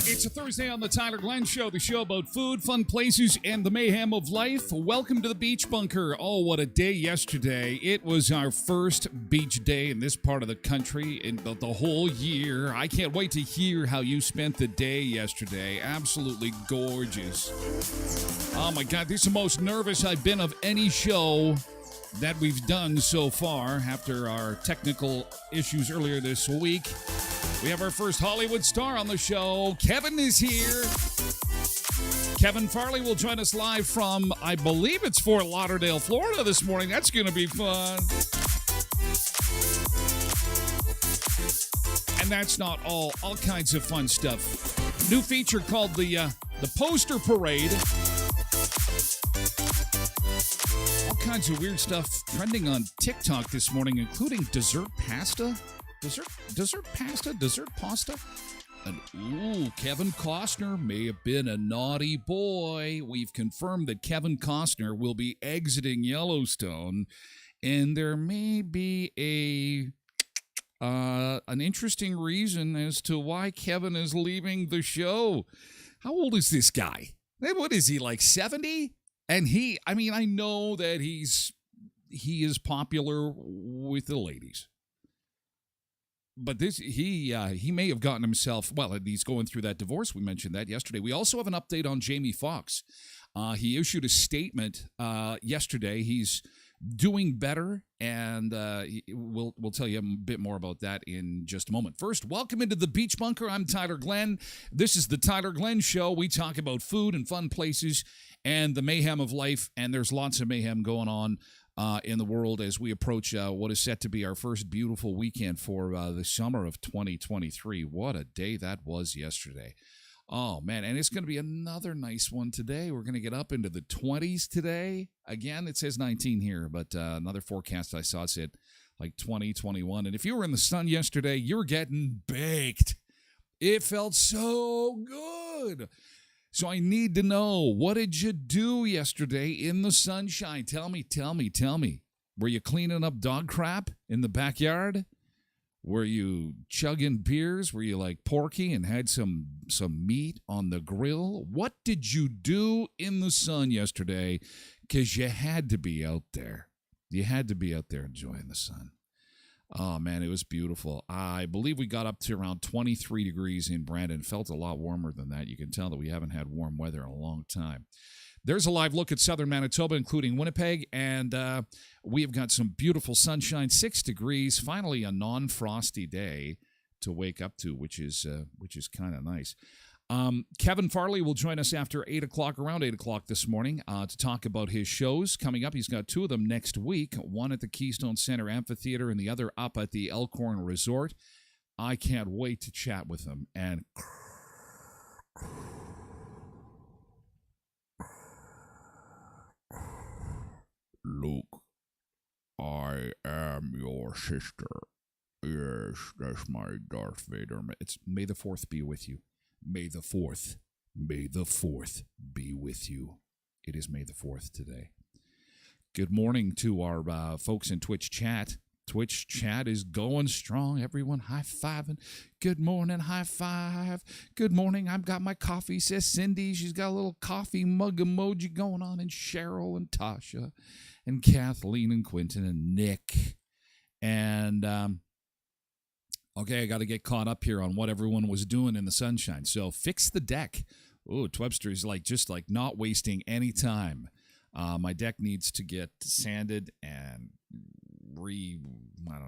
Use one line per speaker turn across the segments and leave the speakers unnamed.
It's a Thursday on the Tyler Glenn Show, the show about food, fun places, and the mayhem of life. Welcome to the Beach Bunker. Oh, what a day yesterday. It was our first beach day in this part of the country in the whole year. I can't wait to hear how you spent the day yesterday. Absolutely gorgeous. Oh, my God. This is the most nervous I've been of any show that we've done so far after our technical issues earlier this week. We have our first Hollywood star on the show. Kevin is here. Kevin Farley will join us live from, I believe it's Fort Lauderdale, Florida this morning. That's going to be fun. And that's not all kinds of fun stuff. New feature called the Poster Parade. All kinds of weird stuff trending on TikTok this morning, including dessert pasta. Dessert pasta? And ooh, Kevin Costner may have been a naughty boy. We've confirmed that Kevin Costner will be exiting Yellowstone, and there may be an interesting reason as to why Kevin is leaving the show. How old is this guy? What is he, like 70? And I know that he is popular with the ladies. But he may have gotten himself, well, he's going through that divorce. We mentioned that yesterday. We also have an update on Jamie Foxx. He issued a statement yesterday. He's doing better, and we'll tell you a bit more about that in just a moment. First, welcome into the Beach Bunker. I'm Tyler Glenn. This is the Tyler Glenn Show. We talk about food and fun places and the mayhem of life, and there's lots of mayhem going on in the world as we approach what is set to be our first beautiful weekend for the summer of 2023. What a day that was yesterday. Oh, man, and it's going to be another nice one today. We're going to get up into the 20s today. Again, it says 19 here, but another forecast I saw said like 20, 21. And if you were in the sun yesterday, you were getting baked. It felt so good. So I need to know, what did you do yesterday in the sunshine? Tell me. Were you cleaning up dog crap in the backyard? Were you chugging beers? Were you like Porky and had some meat on the grill? What did you do in the sun yesterday? Because you had to be out there. You had to be out there enjoying the sun. Oh, man, it was beautiful. I believe we got up to around 23 degrees in Brandon. Felt a lot warmer than that. You can tell that we haven't had warm weather in a long time. There's a live look at southern Manitoba, including Winnipeg, and we have got some beautiful sunshine, 6 degrees, finally a non-frosty day to wake up to, which is kind of nice. Kevin Farley will join us after 8 o'clock, around 8 o'clock this morning, to talk about his shows coming up. He's got 2 of them next week, one at the Keystone Center Amphitheater and the other up at the Elkhorn Resort. I can't wait to chat with him. And Luke, I am your sister. Yes, that's my Darth Vader. It's May the 4th be with you. May the 4th be with you. It is May the 4th today. Good morning to our folks in Twitch chat. Twitch chat is going strong. Everyone high-fiving. Good morning, high five. Good morning. I've got my coffee, says Cindy. She's got a little coffee mug emoji going on. And Cheryl and Tasha and Kathleen and Quentin and Nick. And, okay, I got to get caught up here on what everyone was doing in the sunshine. So fix the deck. Oh, Twebster is just not wasting any time. My deck needs to get sanded and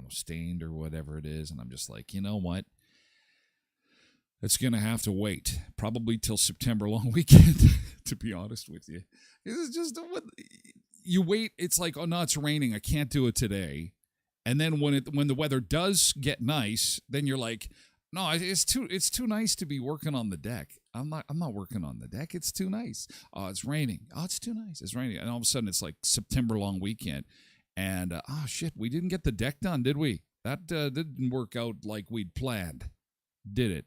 stained or whatever it is. And I'm just like, you know what? It's going to have to wait probably till September long weekend, to be honest with you. It's just, you wait. It's like, oh no, it's raining. I can't do it today. And then when the weather does get nice, then you're like, no, it's too nice to be working on the deck. I'm not working on the deck. It's too nice. Oh, it's raining. Oh, it's too nice. It's raining. And all of a sudden it's like September long weekend. And shit, we didn't get the deck done, did we? That didn't work out like we'd planned, did it?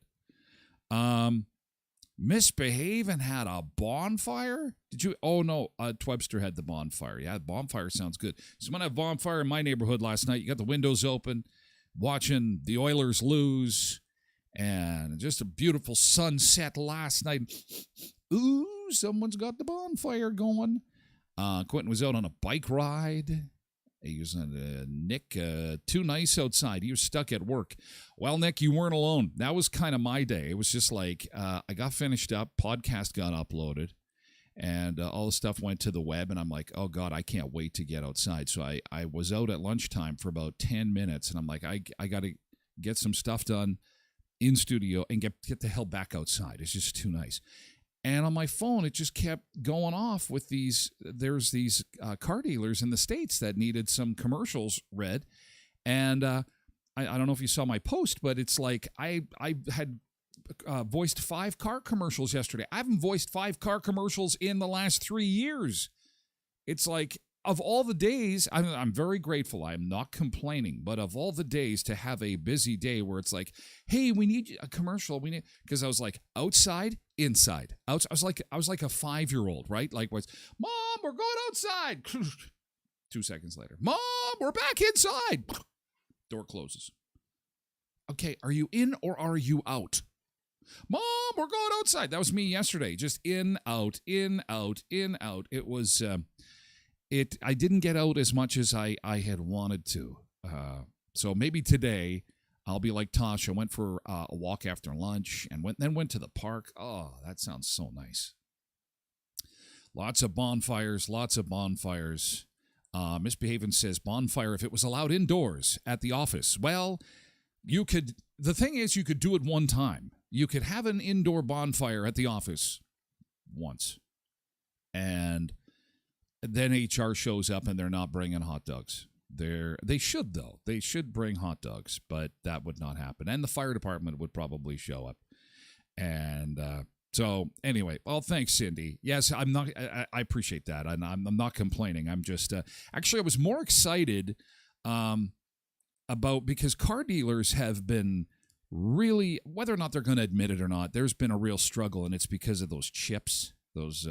Misbehaving had a bonfire? Did you? Oh, no. Twebster had the bonfire. Yeah, bonfire sounds good. Someone had a bonfire in my neighborhood last night. You got the windows open, watching the Oilers lose, and just a beautiful sunset last night. Ooh, someone's got the bonfire going. Quentin was out on a bike ride. He was Nick, too nice outside. He was stuck at work. Well, Nick, you weren't alone. That was kind of my day. It was just like I got finished up, podcast got uploaded, and all the stuff went to the web, and I'm like, oh, God, I can't wait to get outside. So I was out at lunchtime for about 10 minutes, and I'm like, I got to get some stuff done in studio and get the hell back outside. It's just too nice. And on my phone, it just kept going off with there's these car dealers in the States that needed some commercials read. And I don't know if you saw my post, but it's like I had voiced 5 car commercials yesterday. I haven't voiced 5 car commercials in the last 3 years. It's like, of all the days, I'm very grateful. I'm not complaining, but of all the days to have a busy day where it's like, hey, we need a commercial. We need, because I was like, outside, inside. I was like a 5-year-old, right? Like, Mom, we're going outside. 2 seconds later, Mom, we're back inside. Door closes. Okay, are you in or are you out? Mom, we're going outside. That was me yesterday. Just in, out, in, out, in, out. It was. I didn't get out as much as I had wanted to. So maybe today I'll be like Tasha, went for a walk after lunch and went to the park. Oh, that sounds so nice. Lots of bonfires. Misbehaving says bonfire if it was allowed indoors at the office. Well, the thing is you could do it one time. You could have an indoor bonfire at the office once. And then HR shows up and they're not bringing hot dogs. They should, though. They should bring hot dogs, but that would not happen. And the fire department would probably show up. And so, anyway, well, thanks, Cindy. Yes, I appreciate that. And I'm not complaining. I'm just, actually, I was more excited about, because car dealers have been really, whether or not they're going to admit it or not, there's been a real struggle, and it's because of those chips. Those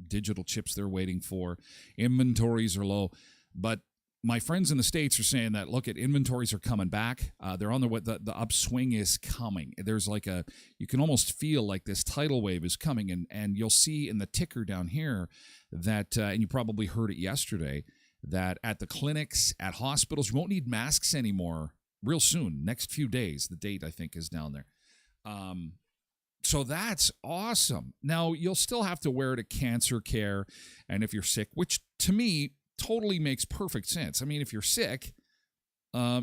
digital chips they're waiting for. Inventories are low. But my friends in the States are saying that, look, inventories are coming back. They're on the upswing is coming. There's like you can almost feel like this tidal wave is coming. And you'll see in the ticker down here that, and you probably heard it yesterday, that at the clinics, at hospitals, you won't need masks anymore real soon, next few days. The date, I think, is down there. So that's awesome. Now, you'll still have to wear it at cancer care and if you're sick, which to me totally makes perfect sense. I mean, if you're sick,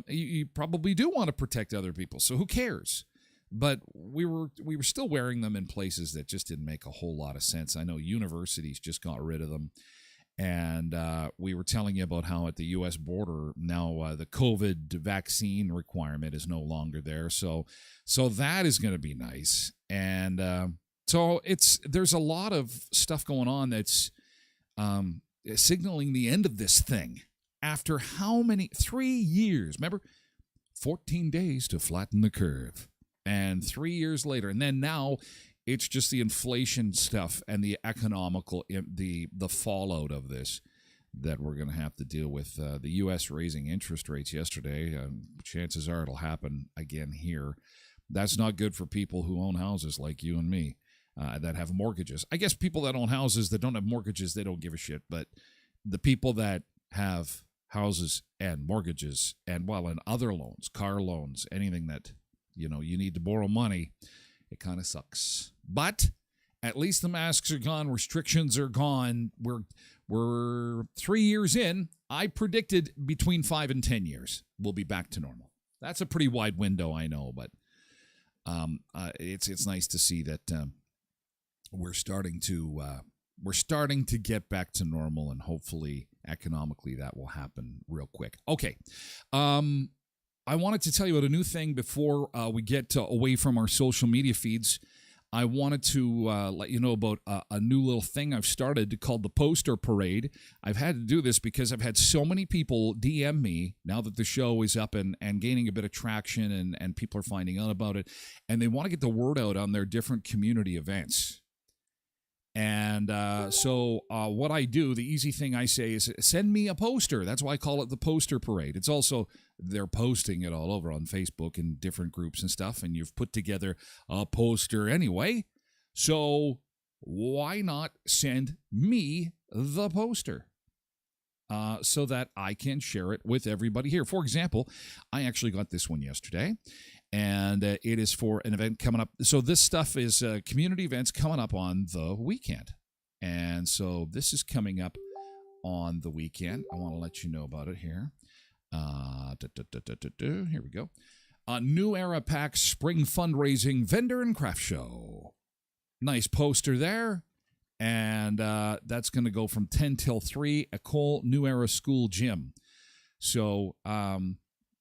you probably do want to protect other people. So who cares? But we were still wearing them in places that just didn't make a whole lot of sense. I know universities just got rid of them. And we were telling you about how at the U.S. border now the COVID vaccine requirement is no longer there. So that is going to be nice. And so there's a lot of stuff going on that's signaling the end of this thing. After how many? 3 years. Remember? 14 days to flatten the curve. And 3 years later. And then now it's just the inflation stuff and the economical, the fallout of this that we're going to have to deal with. The U.S. raising interest rates yesterday. Chances are it'll happen again here. That's not good for people who own houses like you and me that have mortgages. I guess people that own houses that don't have mortgages, they don't give a shit. But the people that have houses and mortgages and, and other loans, car loans, anything that, you need to borrow money, it kind of sucks. But at least the masks are gone. Restrictions are gone. We're 3 years in. I predicted between 5 and 10 years we'll be back to normal. That's a pretty wide window, I know, but it's nice to see that we're starting to get back to normal, and hopefully economically that will happen real quick. Okay. I wanted to tell you about a new thing before we get away from our social media feeds. I wanted to let you know about a new little thing I've started called the Poster Parade. I've had to do this because I've had so many people DM me now that the show is up and gaining a bit of traction and people are finding out about it, and they want to get the word out on their different community events. And so what I do, the easy thing I say is send me a poster. That's why I call it the Poster Parade. It's also, they're posting it all over on Facebook in different groups and stuff, and you've put together a poster anyway. So why not send me the poster so that I can share it with everybody here? For example, I actually got this one yesterday. And it is for an event coming up. So this stuff is community events coming up on the weekend. And so this is coming up on the weekend. I want to let you know about it here. Here we go. New Era Pack Spring Fundraising Vendor and Craft Show. Nice poster there. And that's going to go from 10 till 3 at Cole New Era School Gym. So,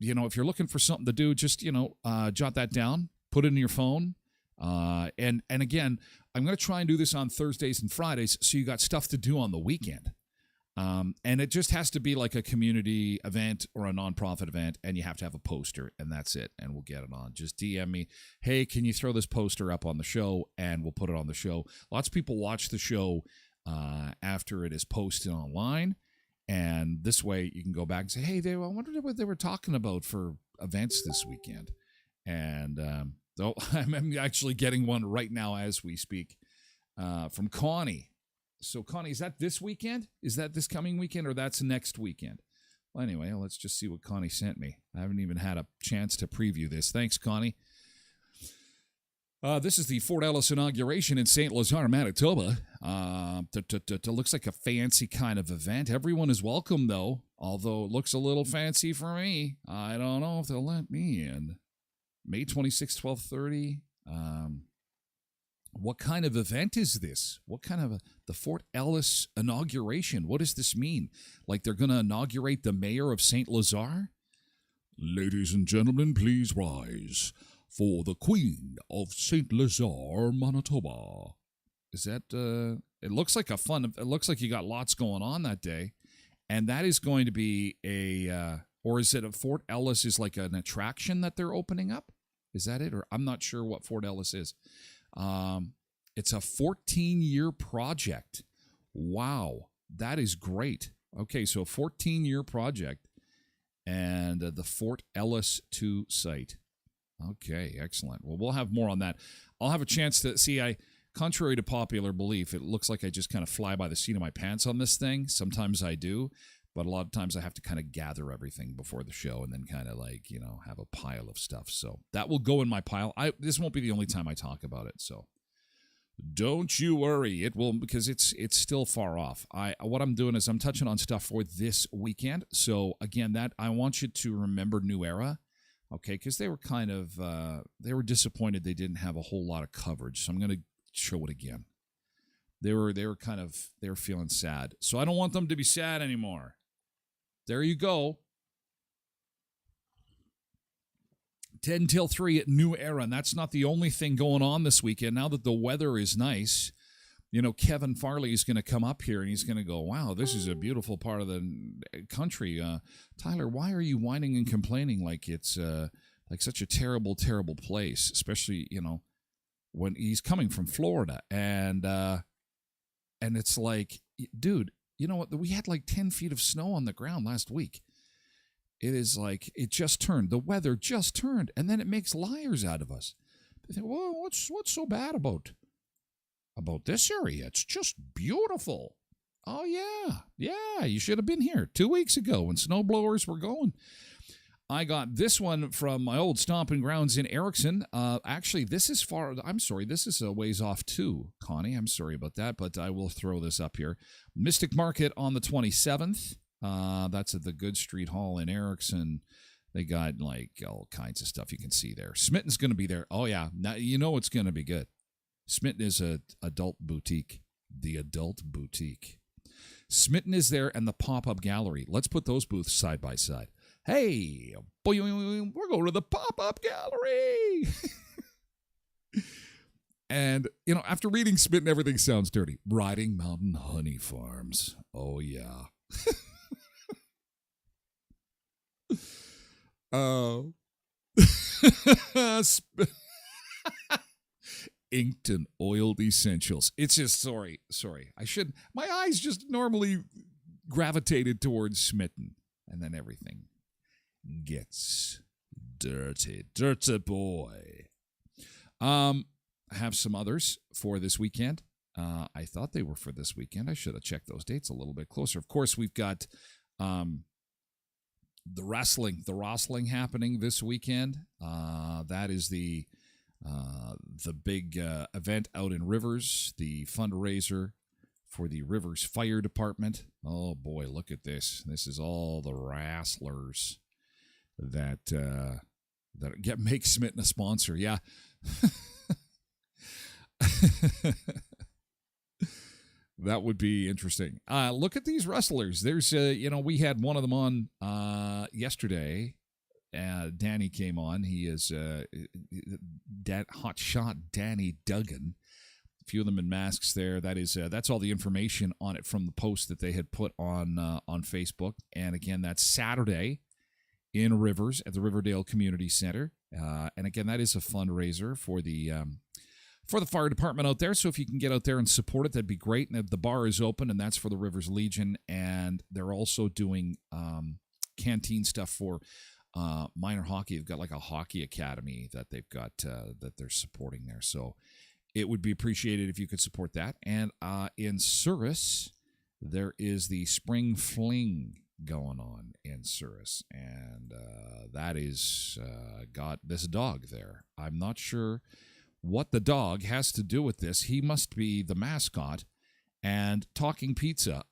if you're looking for something to do, just, jot that down, put it in your phone. And again, I'm going to try and do this on Thursdays and Fridays so you got stuff to do on the weekend. And it just has to be like a community event or a nonprofit event, and you have to have a poster, and that's it, and we'll get it on. Just DM me, hey, can you throw this poster up on the show, and we'll put it on the show. Lots of people watch the show after it is posted online. And this way you can go back and say, hey, I wondered what they were talking about for events this weekend. And I'm actually getting one right now as we speak from Connie. So, Connie, is that this weekend? Is that this coming weekend, or that's next weekend? Well, anyway, let's just see what Connie sent me. I haven't even had a chance to preview this. Thanks, Connie. This is the Fort Ellis inauguration in St. Lazare, Manitoba. Looks like a fancy kind of event. Everyone is welcome, though, although it looks a little fancy for me. I don't know if they'll let me in. May 26th, 12:30. What kind of event is this? What kind of the Fort Ellis inauguration? What does this mean? Like they're going to inaugurate the mayor of St. Lazare? Ladies and gentlemen, please rise for the Queen of St. Lazare, Manitoba. Is that, it looks like it looks like you got lots going on that day. And that is going to be or is it a Fort Ellis is like an attraction that they're opening up? Is that it? Or I'm not sure what Fort Ellis is. It's a 14-year project. Wow, that is great. Okay, so a 14-year project and the Fort Ellis 2 site. Okay, excellent. Well, we'll have more on that. I'll have a chance to see. Contrary to popular belief, it looks like I just kind of fly by the seat of my pants on this thing. Sometimes I do, but a lot of times I have to kind of gather everything before the show and then kind of have a pile of stuff. So that will go in my pile. This won't be the only time I talk about it. So Don't you worry. It will, because it's still far off. What I'm doing is I'm touching on stuff for this weekend. So again, that I want you to remember New Era, okay? Because they were kind of they were disappointed they didn't have a whole lot of coverage. So I'm going to show it again. They were feeling sad. So I don't want them to be sad anymore. There you go. 10 till 3 at New Era, and that's not the only thing going on this weekend. Now that the weather is nice, Kevin Farley is going to come up here, and he's going to go, wow, this is a beautiful part of the country. Tyler, why are you whining and complaining like it's like such a terrible, terrible place, especially, when he's coming from Florida. And it's like, dude, you know what? We had like 10 feet of snow on the ground last week. It is like it just turned. The weather just turned, and then it makes liars out of us. They think, well, what's so bad about this area? It's just beautiful. Oh, yeah, you should have been here 2 weeks ago when snowblowers were going. I got this one from my old stomping grounds in Erickson. Actually, this is this is a ways off too, Connie. I'm sorry about that, but I will throw this up here. Mystic Market on the 27th. That's at the Good Street Hall in Erickson. They got like all kinds of stuff you can see there. Smitten's going to be there. Oh, yeah. Now, it's going to be good. Smitten is a adult boutique. The adult boutique. Smitten is there, and the pop-up gallery. Let's put those booths side by side. Hey, we're going to the pop-up gallery. And, after reading Smitten, everything sounds dirty. Riding Mountain Honey Farms. Oh, yeah. Inked and oiled essentials. It's just sorry. My eyes just normally gravitated towards Smitten, and then everything gets dirty boy. I have some others for this weekend. I thought they were for this weekend. I should have checked those dates a little bit closer. Of course, we've got the wrestling happening this weekend. That is the big event out in Rivers, the fundraiser for the Rivers Fire Department. Oh boy, look at this! This is all the wrestlers that make Smitten a sponsor. Yeah. That would be interesting. Look at these wrestlers. There's, we had one of them on yesterday. Danny came on. He is hot shot Danny Duggan. A few of them in masks there. That's all the information on it from the post that they had put on Facebook. And again, that's Saturday in Rivers at the Riverdale Community Center. And again, that is a fundraiser for the fire department out there. So if you can get out there and support it, that'd be great. And the bar is open, and that's for the Rivers Legion. And they're also doing canteen stuff for minor hockey. They've got like a hockey academy that they've got that they're supporting there. So it would be appreciated if you could support that. And in Souris, there is the Spring Fling going on in Souris. And that is got this dog there. I'm not sure what the dog has to do with this. He must be the mascot. And Talking Pizza,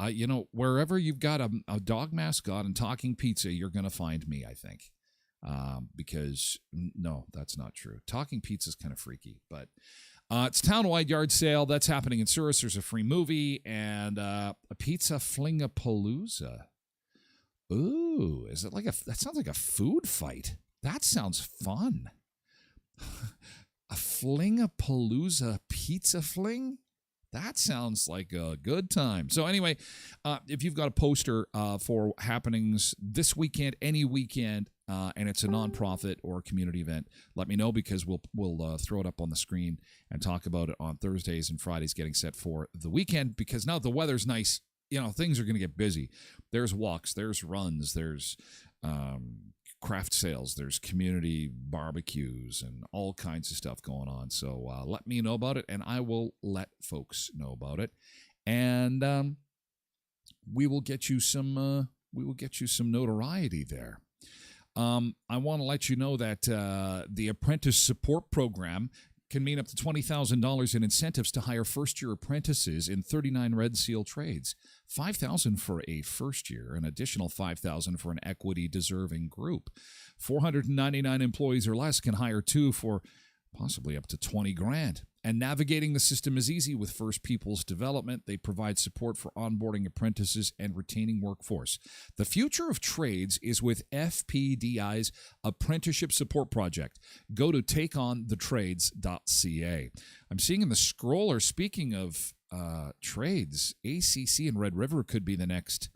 wherever you've got a dog mascot and Talking Pizza, you're going to find me, I think. Because, no, that's not true. Talking Pizza is kind of freaky. But it's townwide yard sale. That's happening in Souris. There's a free movie and a pizza flingapalooza. Ooh, is it that sounds like a food fight. That sounds fun. A flingapalooza pizza fling? That sounds like a good time. So anyway, if you've got a poster for happenings this weekend, any weekend, and it's a nonprofit or a community event, let me know because we'll throw it up on the screen and talk about it on Thursdays and Fridays getting set for the weekend because now the weather's nice. Things are going to get busy. There's walks, there's runs, there's craft sales, there's community barbecues and all kinds of stuff going on. So let me know about it, and I will let folks know about it, and we will get you some notoriety there. I want to let you know that the Apprentice Support Program can mean up to $20,000 in incentives to hire first-year apprentices in 39 Red Seal trades. $5,000 for a first year, an additional $5,000 for an equity-deserving group. 499 employees or less can hire two for possibly up to $20,000. And navigating the system is easy with First People's Development. They provide support for onboarding apprentices and retaining workforce. The future of trades is with FPDI's Apprenticeship Support Project. Go to takeonthetrades.ca. I'm seeing in the scroller, speaking of trades, ACC and Red River could be the next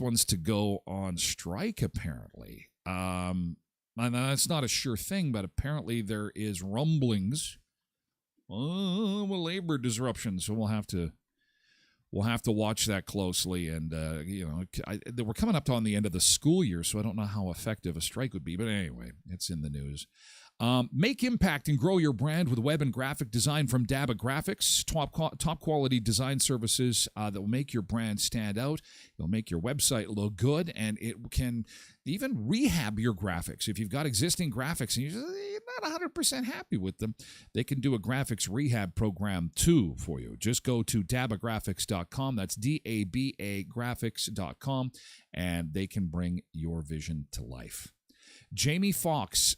ones to go on strike, apparently. And that's not a sure thing, but apparently there is rumblings. Labor disruption, so we'll have to watch that closely. And we're coming up on the end of the school year, so I don't know how effective a strike would be. But anyway, it's in the news. Make impact and grow your brand with web and graphic design from Daba Graphics. Top quality design services that will make your brand stand out. It'll make your website look good, and it can even rehab your graphics. If you've got existing graphics and you're not 100% happy with them, they can do a graphics rehab program too for you. Just go to dabagraphics.com. That's DABA graphics.com, and they can bring your vision to life. Jamie Foxx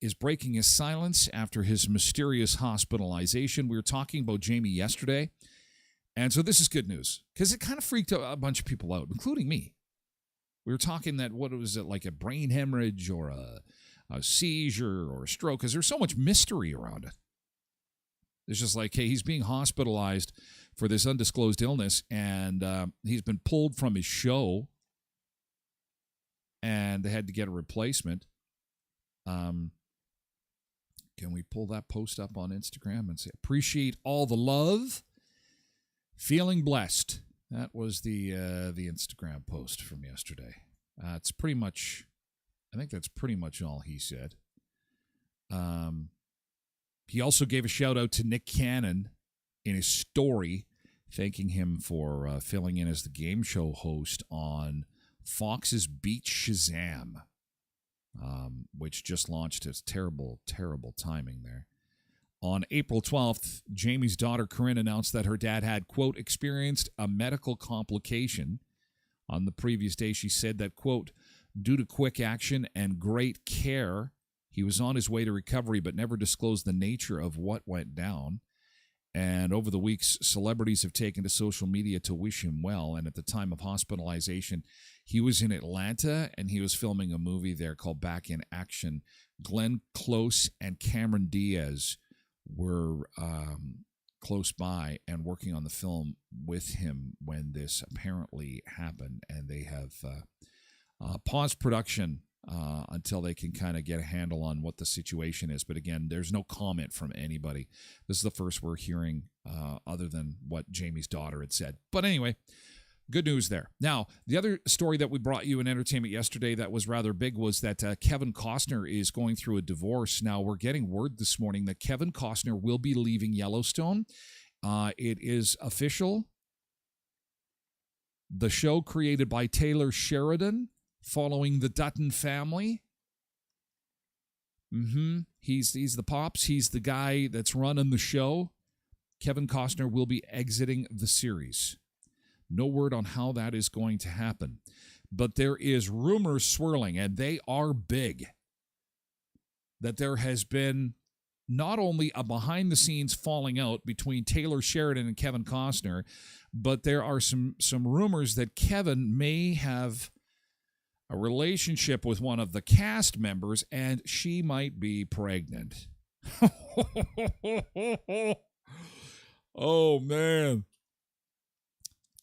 is breaking his silence after his mysterious hospitalization. We were talking about Jamie yesterday, and so this is good news because it kind of freaked a bunch of people out, including me. We were talking that, what was it, like a brain hemorrhage or a seizure or a stroke, because there's so much mystery around it. It's just like, hey, he's being hospitalized for this undisclosed illness, and he's been pulled from his show, and they had to get a replacement. Can we pull that post up on Instagram and say, appreciate all the love, feeling blessed? That was the Instagram post from yesterday. It's pretty much, I think that's pretty much all he said. He also gave a shout out to Nick Cannon in his story, thanking him for filling in as the game show host on Fox's Beat Shazam, which just launched. It's terrible, terrible timing there. On April 12th, Jamie's daughter, Corinne, announced that her dad had, quote, experienced a medical complication. On the previous day, she said that, quote, due to quick action and great care, he was on his way to recovery but never disclosed the nature of what went down. And over the weeks, celebrities have taken to social media to wish him well. And at the time of hospitalization, he was in Atlanta, and he was filming a movie there called Back in Action. Glenn Close and Cameron Diaz were close by and working on the film with him when this apparently happened. And they have paused production until they can kind of get a handle on what the situation is. But again, there's no comment from anybody. This is the first we're hearing other than what Jamie's daughter had said. But anyway, good news there. Now, the other story that we brought you in entertainment yesterday that was rather big was that Kevin Costner is going through a divorce. Now, we're getting word this morning that Kevin Costner will be leaving Yellowstone. It is official. The show created by Taylor Sheridan, following the Dutton family. He's the pops. He's the guy that's running the show. Kevin Costner will be exiting the series. No word on how that is going to happen. But there is rumors swirling, and they are big, that there has been not only a behind-the-scenes falling out between Taylor Sheridan and Kevin Costner, but there are some rumors that Kevin may have a relationship with one of the cast members, and she might be pregnant. Oh, man.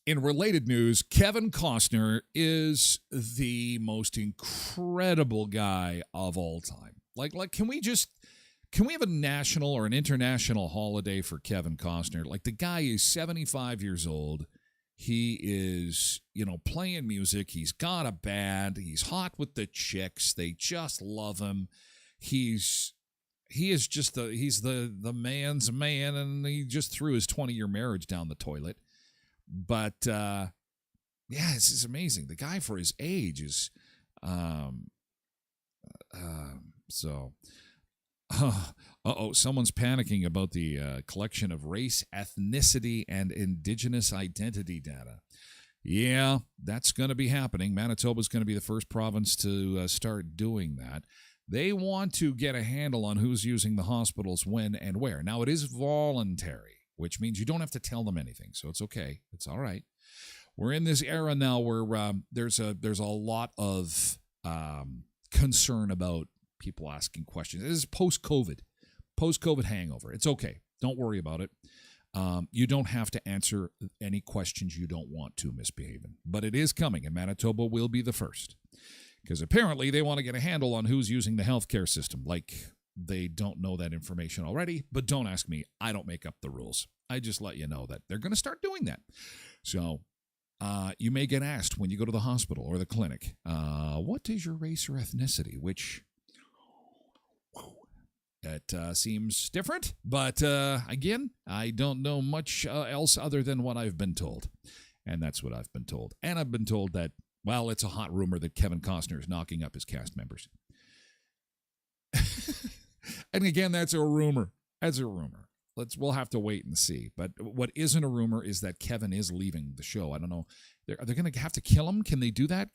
In related news, Kevin Costner is the most incredible guy of all time. Like, can we have a national or an international holiday for Kevin Costner? Like, the guy is 75 years old. He is, playing music. He's got a band. He's hot with the chicks. They just love him. He's the man's man, and he just threw his 20-year marriage down the toilet. But, this is amazing. The guy for his age is, so Uh-oh, someone's panicking about the collection of race, ethnicity, and indigenous identity data. Yeah, that's going to be happening. Manitoba's going to be the first province to start doing that. They want to get a handle on who's using the hospitals when and where. Now, it is voluntary, which means you don't have to tell them anything, so it's okay. It's all right. We're in this era now where there's a lot of concern about people asking questions. This is post-COVID hangover. It's okay. Don't worry about it. You don't have to answer any questions you don't want to, misbehaving. But it is coming, and Manitoba will be the first. Because apparently they want to get a handle on who's using the healthcare system. Like they don't know that information already, but don't ask me. I don't make up the rules. I just let you know that they're going to start doing that. So you may get asked when you go to the hospital or the clinic, what is your race or ethnicity? Which... It seems different, but again, I don't know much else other than what I've been told. And that's what I've been told. And I've been told that, well, it's a hot rumor that Kevin Costner is knocking up his cast members. And again, that's a rumor. That's a rumor. We'll have to wait and see. But what isn't a rumor is that Kevin is leaving the show. I don't know. Are they going to have to kill him? Can they do that?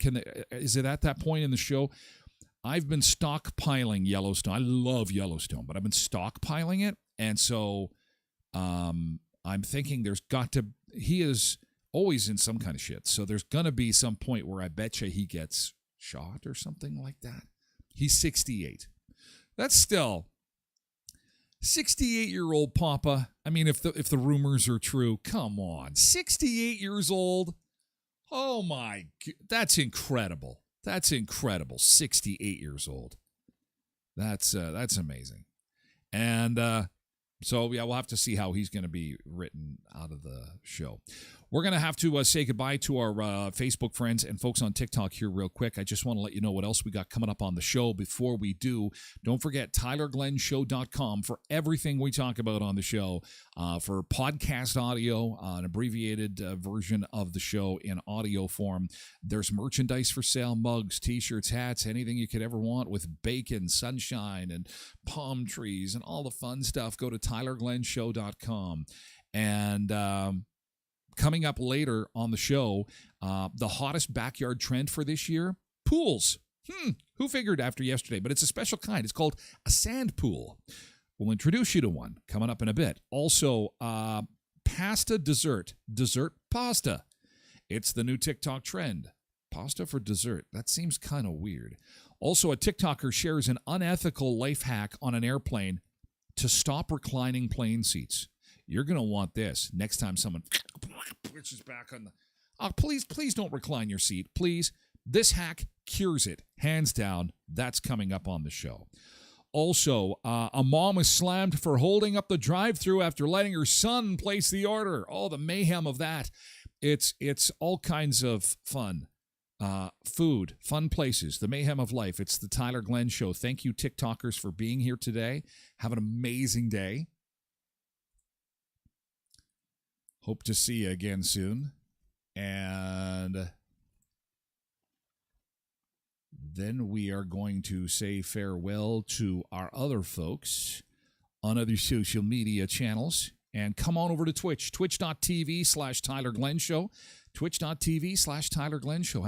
Is it at that point in the show? I've been stockpiling Yellowstone. I love Yellowstone, but I've been stockpiling it. And so I'm thinking he is always in some kind of shit. So there's going to be some point where I bet you he gets shot or something like that. He's 68. That's still 68-year-old Papa. I mean, if the rumors are true, come on. 68 years old. Oh my, that's incredible. That's incredible. 68 years old. That's amazing. And so, yeah, we'll have to see how he's going to be written out of the show. We're going to have to say goodbye to our Facebook friends and folks on TikTok here real quick. I just want to let you know what else we got coming up on the show. Before we do, don't forget TylerGlennShow.com for everything we talk about on the show, for podcast audio, an abbreviated version of the show in audio form. There's merchandise for sale, mugs, T-shirts, hats, anything you could ever want with bacon, sunshine, and palm trees and all the fun stuff. Go to TylerGlennShow.com. And coming up later on the show, the hottest backyard trend for this year, pools. Who figured after yesterday? But it's a special kind. It's called a sand pool. We'll introduce you to one coming up in a bit. Also, pasta dessert pasta. It's the new TikTok trend. Pasta for dessert. That seems kind of weird. Also, a TikToker shares an unethical life hack on an airplane to stop reclining plane seats. You're going to want this next time someone pushes back on the... Oh, please don't recline your seat. Please. This hack cures it. Hands down. That's coming up on the show. Also, a mom is slammed for holding up the drive-thru after letting her son place the order. Oh, the mayhem of that. It's all kinds of fun. Food, fun places, the mayhem of life. It's the Tyler Glenn Show. Thank you, TikTokers, for being here today. Have an amazing day. Hope to see you again soon. And then we are going to say farewell to our other folks on other social media channels. And come on over to Twitch, twitch.tv/Tyler Glenn Show, twitch.tv/Tyler Glenn Show.